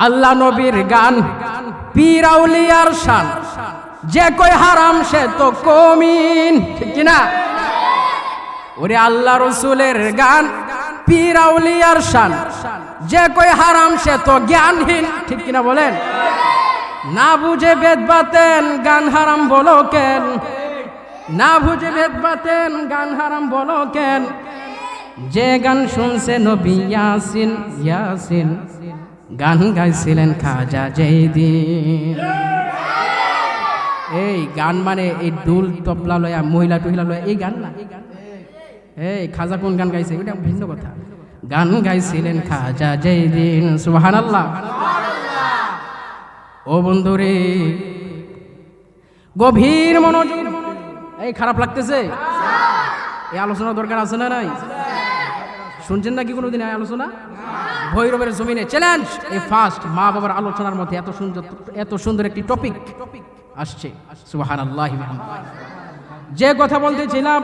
আল্লাহ নবীর গান, পীর আউলিয়ার শান, যে কই হারাম সে তো কমিন, ঠিক কিনা? ওরে আল্লাহ রসুলের গান, পীর আউলিয়ার শান, যে কই হারাম সে তো জ্ঞানহীন, ঠিক কিনা বলেন? না বুঝে বেদ বাতেন গান হারাম বলো কেন? না বুঝে বেদ বাতেন গান হারাম বলো কেন? যে গান শুনছে নবী ইয়াসিন, ইয়াসিন গান গাইছিলেন খাজা যেদিন। এই গান মানে এই ডুল তবলা লয়া, মহিলা টহিলা লয়া, এই গান না। এই খাজা কোন গান গাইছে এটা ভিন্ন কথা। গান গাইছিলেন খাজা যেদিন। সুবহানাল্লাহ। ও বন্ধুরে, গভীর মনোযোগ। এই খারাপ লাগতেছে? এই আলোচনা দরকার আছে না নাই? শুনছেন নাকি কোনোদিন এই আলোচনা? ভৈরবের জমিনে চ্যালেঞ্জ, এই ফার্স্ট মা বাবার আলোচনার মধ্যে এত সুন্দর একটি টপিক আসছে। সুবহানাল্লাহি ওয়া বিহামদিহি। যে কথা বলতেছিলাম,